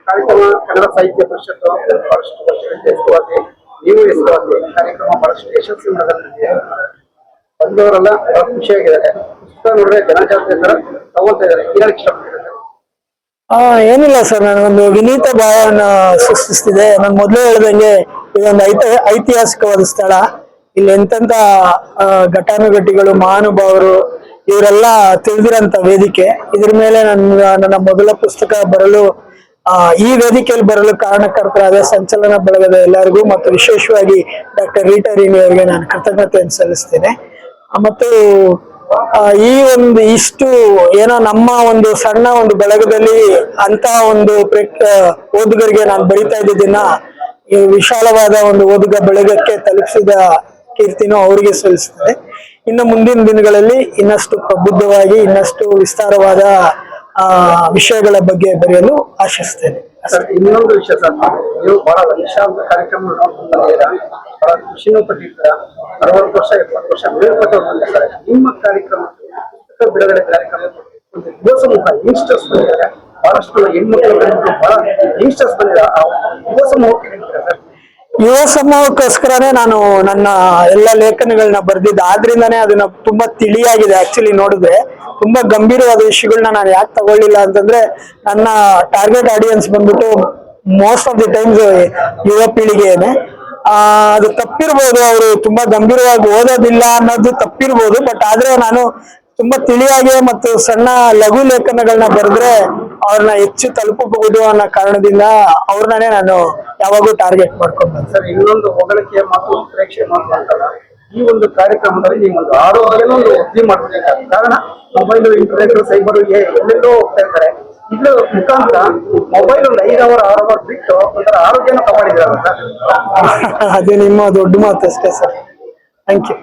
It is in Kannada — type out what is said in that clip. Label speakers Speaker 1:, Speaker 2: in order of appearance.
Speaker 1: ಕಾರ್ಯಕ್ರಮ ಕನ್ನಡ ಸಾಹಿತ್ಯ ಪರಿಷತ್ತು ಬಹಳಷ್ಟು ವರ್ಷಗಳಿಂದ ಹೆಸರುವಾಸಿ, ನೀವು ಹೆಸರುವಾಸಿ ಕಾರ್ಯಕ್ರಮ ಬಹಳಷ್ಟು ಯಶಸ್ವಿ ನಡೆದಿದೆ. ಬಂದವರೆಲ್ಲ ಬಹಳ ಖುಷಿಯಾಗಿದ್ದಾರೆ. ಪುಸ್ತಕ ನೋಡಿದ್ರೆ ಜನಜಾತಿ ತರ ತಗೊಳ್ತಾ ಇದ್ದಾರೆ. ಏನಕ್ಕೆ ಇಷ್ಟಪಡ್ತಾರೆ?
Speaker 2: ಏನಿಲ್ಲ ಸರ್, ನನಗೊಂದು ವಿನೀತ ಭಾವನ ಸೃಷ್ಟಿಸ್ತಿದೆ. ನಾನು ಮೊದಲೇ ಹೇಳ್ದಂಗೆ ಇದೊಂದು ಐತಿಹಾಸಿಕವಾದ ಸ್ಥಳ. ಇಲ್ಲಿ ಎಂತೆಂತ ಘಟಾನುಘಟಿಗಳು, ಮಹಾನುಭಾವರು ಇವರೆಲ್ಲ ತಿಳಿದಿರಂತ ವೇದಿಕೆ. ಇದ್ರ ಮೇಲೆ ನನ್ನ ಮೊದಲ ಪುಸ್ತಕ ಬರಲು ಈ ವೇದಿಕೆಯಲ್ಲಿ ಬರಲು ಕಾರಣಕರ್ತರಾದ ಸಂಚಲನ ಬಳಗದ ಎಲ್ಲರಿಗೂ ಮತ್ತು ವಿಶೇಷವಾಗಿ ಡಾಕ್ಟರ್ ರೀಟಾ ರೇಣಿ ಅವರಿಗೆ ನಾನು ಕೃತಜ್ಞತೆಯನ್ನು ಸಲ್ಲಿಸ್ತೇನೆ. ಮತ್ತು ಈ ಒಂದು ಇಷ್ಟು ಏನೋ ನಮ್ಮ ಒಂದು ಸಣ್ಣ ಒಂದು ಬಳಗದಲ್ಲಿ ಅಂತ ಒಂದು ಓದುಗರಿಗೆ ನಾನು ಬರಿತಾ ಇದ್ದಿದ್ದನ್ನ ಈ ವಿಶಾಲವಾದ ಒಂದು ಓದುಗ ಬಳಗಕ್ಕೆ ತಲುಪಿಸಿದ ಕೀರ್ತಿನೂ ಅವರಿಗೆ ಸಲ್ಲಿಸ್ತದೆ. ಇನ್ನು ಮುಂದಿನ ದಿನಗಳಲ್ಲಿ ಇನ್ನಷ್ಟು ಪ್ರಬುದ್ಧವಾಗಿ ಇನ್ನಷ್ಟು ವಿಸ್ತಾರವಾದ ವಿಷಯಗಳ ಬಗ್ಗೆ ಬರೆಯಲು ಆಶಿಸ್ತೇನೆ.
Speaker 1: ಸರ್, ಇನ್ನೊಂದು ವಿಷಯ ಸರ್, ನೀವು ಬಹಳ ವಿಶಾಲ ಕಾರ್ಯಕ್ರಮ ನೋಡ್ಕೊಂಡಿದ್ದೀರಾ, ಬಹಳ ಖುಷಿನೂ ಪಟ್ಟಿದ್ದೀರಾ. 60 ವರ್ಷ 70 ವರ್ಷ ಮೇಲ್ಪಟ್ಟವ್ರು ಸರ್, ನಿಮ್ಮ ಕಾರ್ಯಕ್ರಮ ಪುಸ್ತಕ ಬಿಡುಗಡೆ ಕಾರ್ಯಕ್ರಮ ಒಂದು ಯುವ ಸಮೂಹ ಯಂಗ್ಸ್ಟರ್ಸ್ ಬಂದಿದ್ದಾರೆ. ಬಹಳಷ್ಟು ಹೆಣ್ಮಕ್ಳು ಬಹಳ ಯಂಗ್ಸ್ಟರ್ಸ್ ಬಂದಿದ್ದಾರೆ. ಯುವ ಸಮೂಹಕ್ಕೆ ಹೇಳ್ತೀರಾ ಸರ್?
Speaker 2: ಯುವ ಸಮೂಹಕ್ಕೋಸ್ಕರನೇ ನಾನು ನನ್ನ ಎಲ್ಲ ಲೇಖನಗಳನ್ನ ಬರ್ದಿದ್ದೆ. ಆದ್ರಿಂದಾನೇ ಅದನ್ನ ತುಂಬಾ ತಿಳಿಯಾಗಿದೆ. ಆಕ್ಚುಲಿ ನೋಡಿದ್ರೆ ತುಂಬಾ ಗಂಭೀರವಾದ ವಿಷಯಗಳನ್ನ ನಾನು ಯಾಕೆ ತಗೊಳ್ಳಿಲ್ಲ ಅಂತಂದ್ರೆ, ನನ್ನ ಟಾರ್ಗೆಟ್ ಆಡಿಯನ್ಸ್ ಬಂದ್ಬಿಟ್ಟು ಮೋಸ್ಟ್ ಆಫ್ ದಿ ಟೈಮ್ಸ್ ಯುವ ಪೀಳಿಗೆಯೇನೆ. ಅದು ತಪ್ಪಿರ್ಬೋದು, ಅವರು ತುಂಬಾ ಗಂಭೀರವಾಗಿ ಓದೋದಿಲ್ಲ ಅನ್ನೋದು ತಪ್ಪಿರ್ಬೋದು. ಬಟ್ ಆದ್ರೆ ನಾನು ತುಂಬಾ ತಿಳಿಯಾಗಿ ಮತ್ತು ಸಣ್ಣ ಲಘು ಲೇಖನಗಳನ್ನ ಬರೆದ್ರೆ ಅವ್ರನ್ನ ಹೆಚ್ಚು ತಲುಪಬಹುದು ಅನ್ನೋ ಕಾರಣದಿಂದ ಅವ್ರನ್ನೇ ನಾನು ಯಾವಾಗೂ ಟಾರ್ಗೆಟ್ ಮಾಡ್ಕೊಂಡು.
Speaker 1: ಸರ್, ಇನ್ನೊಂದು ಹೊಗಳಿಕೆಯ ಮಾತು, ಪ್ರೇಕ್ಷೆ ಮಾತು ಅಂತಲ್ಲ, ಈ ಒಂದು ಕಾರ್ಯಕ್ರಮದಲ್ಲಿ ನೀವು ಒಂದು ಆರೋಗ್ಯನೂ ಒಂದು ವೃದ್ಧಿ ಮಾಡಬೇಕಾದ ಕಾರಣ ಮೊಬೈಲ್, ಇಂಟರ್ನೆಟ್, ಸೈಬರ್ ಎಲ್ಲೆಲ್ಲೋ ಹೋಗ್ತಾ ಇರ್ತಾರೆ. ಇದ್ರ ಮುಖಾಂತರ ಮೊಬೈಲ್ ಒಂದು 5 ಅವರ್ 6 ಅವರ್ ಬಿಟ್ಟು ಒಂಥರ ಆರೋಗ್ಯನ ಕಾಪಾಡಿದಾರ.
Speaker 2: ಅದು ನಿಮ್ಮ ದೊಡ್ಡ ಮಾತು ಅಷ್ಟೇ ಸರ್. Thank you.